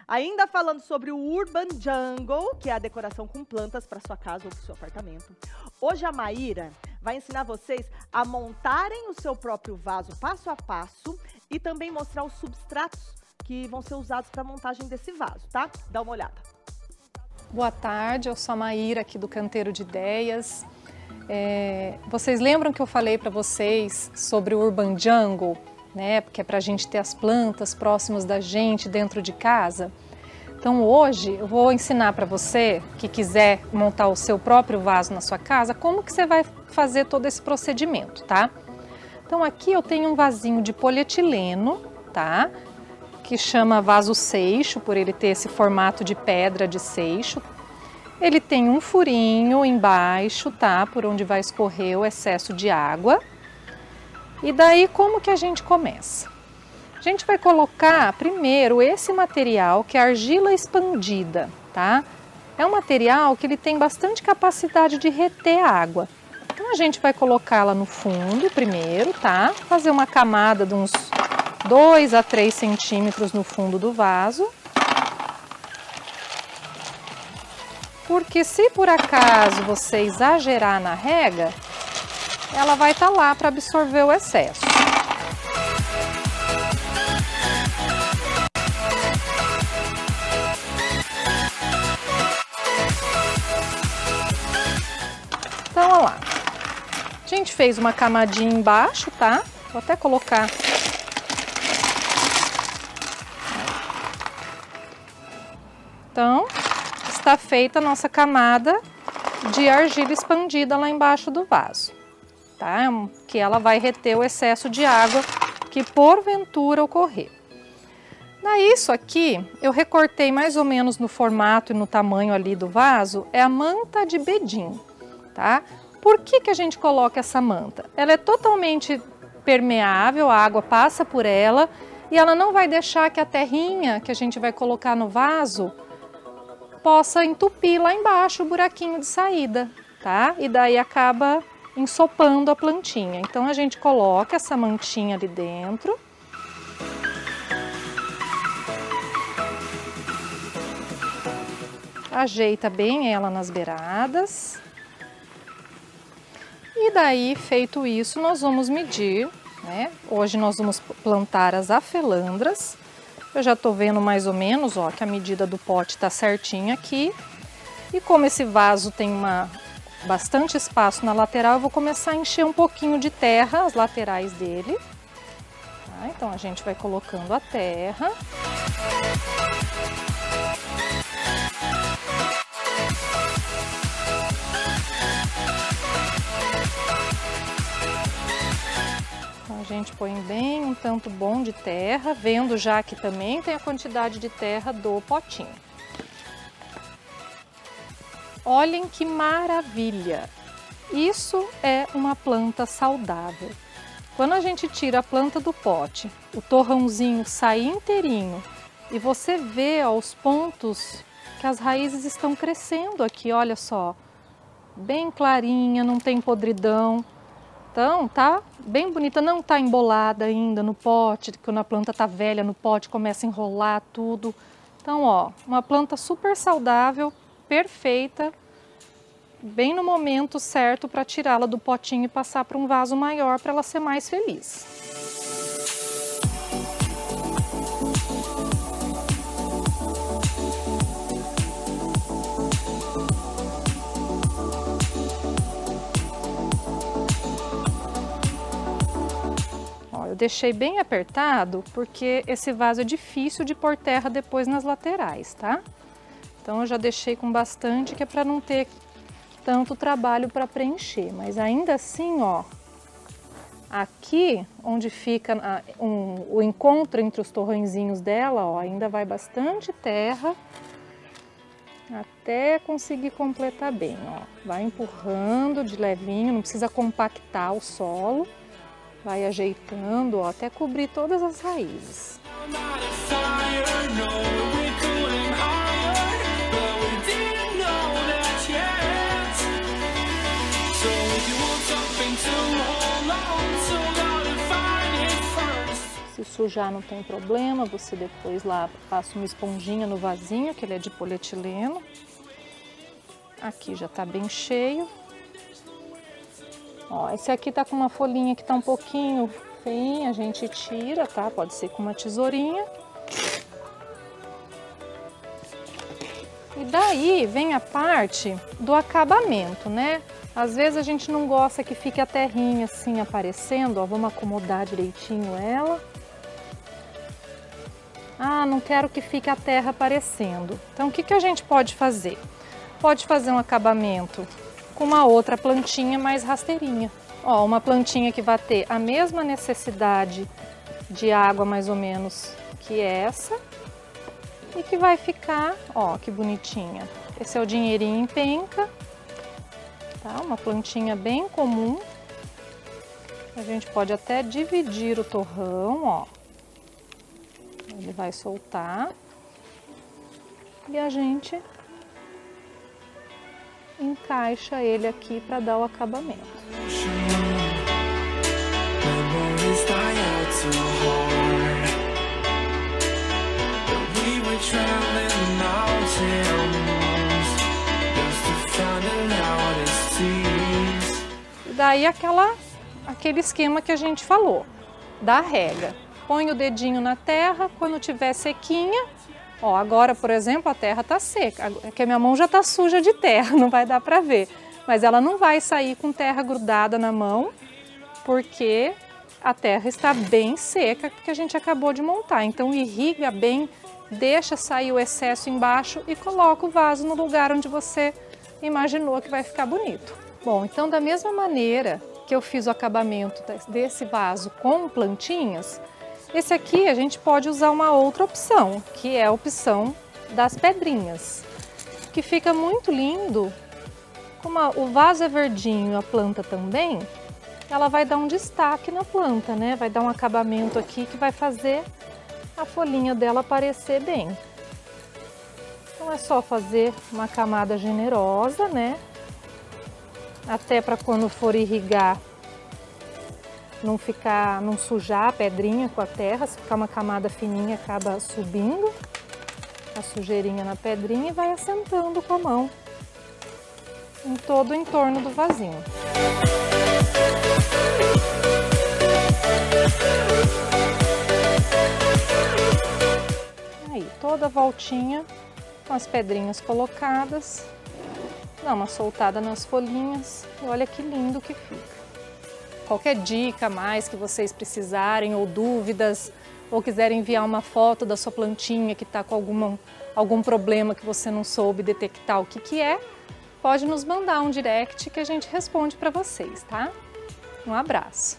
Ainda falando sobre o Urban Jungle, que é a decoração com plantas para sua casa ou para o seu apartamento. Hoje a Maíra vai ensinar vocês a montarem o seu próprio vaso passo a passo e também mostrar os substratos que vão ser usados para a montagem desse vaso, tá? Dá uma olhada. Boa tarde, eu sou a Maíra aqui do Canteiro de Ideias. Vocês lembram que eu falei para vocês sobre o Urban Jungle, né? Porque é para a gente ter as plantas próximas da gente dentro de casa. Então hoje eu vou ensinar para você que quiser montar o seu próprio vaso na sua casa, como que você vai fazer todo esse procedimento, tá? Então aqui eu tenho um vasinho de polietileno, tá? Que chama vaso seixo, por ele ter esse formato de pedra de seixo. Ele tem um furinho embaixo, tá? Por onde vai escorrer o excesso de água. E daí como que a gente começa? A gente vai colocar primeiro esse material, que é argila expandida, tá? É um material que ele tem bastante capacidade de reter água. Então a gente vai colocá-la no fundo primeiro, tá? Fazer uma camada de uns 2 a 3 centímetros no fundo do vaso. Porque se por acaso você exagerar na rega, ela vai estar lá para absorver o excesso. Então, olha lá. A gente fez uma camadinha embaixo, tá? Vou até colocar. Então, está feita a nossa camada de argila expandida lá embaixo do vaso, tá? Que ela vai reter o excesso de água que porventura ocorrer. Daí isso aqui, eu recortei mais ou menos no formato e no tamanho ali do vaso, é a manta de bedim, tá? Por que que a gente coloca essa manta? Ela é totalmente permeável, a água passa por ela e ela não vai deixar que a terrinha que a gente vai colocar no vaso possa entupir lá embaixo o buraquinho de saída, tá? E daí acaba ensopando a plantinha. Então a gente coloca essa mantinha ali dentro. Ajeita bem ela nas beiradas. E daí, feito isso, nós vamos medir, né? Hoje nós vamos plantar as afelandras. Eu já tô vendo mais ou menos, ó, que a medida do pote tá certinha aqui. E como esse vaso tem bastante espaço na lateral, eu vou começar a encher um pouquinho de terra as laterais dele. Tá? Então a gente vai colocando a terra. A gente põe bem um tanto bom de terra, vendo já que também tem a quantidade de terra do potinho. Olhem que maravilha! Isso é uma planta saudável. Quando a gente tira a planta do pote, o torrãozinho sai inteirinho e você vê aos pontos que as raízes estão crescendo aqui, olha só. Bem clarinha, não tem podridão. Então, tá bem bonita, não tá embolada ainda no pote, quando a planta tá velha no pote, começa a enrolar tudo. Então, ó, uma planta super saudável, perfeita, bem no momento certo para tirá-la do potinho e passar para um vaso maior para ela ser mais feliz. Eu deixei bem apertado porque esse vaso é difícil de pôr terra depois nas laterais, tá? Então eu já deixei com bastante, que é para não ter tanto trabalho para preencher. Mas ainda assim, ó, aqui onde fica o encontro entre os torrõezinhos dela, ó, ainda vai bastante terra até conseguir completar bem, ó. Vai empurrando de levinho, não precisa compactar o solo. Vai ajeitando, ó, até cobrir todas as raízes. Se Se sujar não tem problema, você depois lá passa uma esponjinha no vasinho, que ele é de polietileno. Aqui já tá bem cheio. Ó, esse aqui tá com uma folhinha que tá um pouquinho feinha, a gente tira, tá? Pode ser com uma tesourinha. E daí vem a parte do acabamento, né? Às vezes a gente não gosta que fique a terrinha assim aparecendo, ó, vamos acomodar direitinho ela. Ah, não quero que fique a terra aparecendo. Então o que que a gente pode fazer? Pode fazer um acabamento com uma outra plantinha mais rasteirinha. Ó, uma plantinha que vai ter a mesma necessidade de água mais ou menos que essa e que vai ficar, ó, que bonitinha. Esse é o dinheirinho em penca. Tá? Uma plantinha bem comum. A gente pode até dividir o torrão, ó. Ele vai soltar. E a gente encaixa ele aqui para dar o acabamento. Daí aquele esquema que a gente falou, da rega. Põe o dedinho na terra, quando tiver sequinha, ó, agora, por exemplo, a terra tá seca, é que a minha mão já tá suja de terra, não vai dar para ver. Mas ela não vai sair com terra grudada na mão, porque a terra está bem seca, porque a gente acabou de montar. Então irriga bem, deixa sair o excesso embaixo e coloca o vaso no lugar onde você imaginou que vai ficar bonito. Bom, então da mesma maneira que eu fiz o acabamento desse vaso com plantinhas, esse aqui a gente pode usar uma outra opção, que é a opção das pedrinhas, que fica muito lindo. Como o vaso é verdinho, a planta também, ela vai dar um destaque na planta, né? Vai dar um acabamento aqui que vai fazer a folhinha dela aparecer bem. Então é só fazer uma camada generosa, né? Até para quando for irrigar não sujar a pedrinha com a terra. Se ficar uma camada fininha, acaba subindo a sujeirinha na pedrinha e vai assentando com a mão em todo o entorno do vasinho. Aí, toda a voltinha com as pedrinhas colocadas. Dá uma soltada nas folhinhas e olha que lindo que fica. Qualquer dica a mais que vocês precisarem ou dúvidas, ou quiserem enviar uma foto da sua plantinha que está com algum problema que você não soube detectar o que é, pode nos mandar um direct que a gente responde para vocês, tá? Um abraço!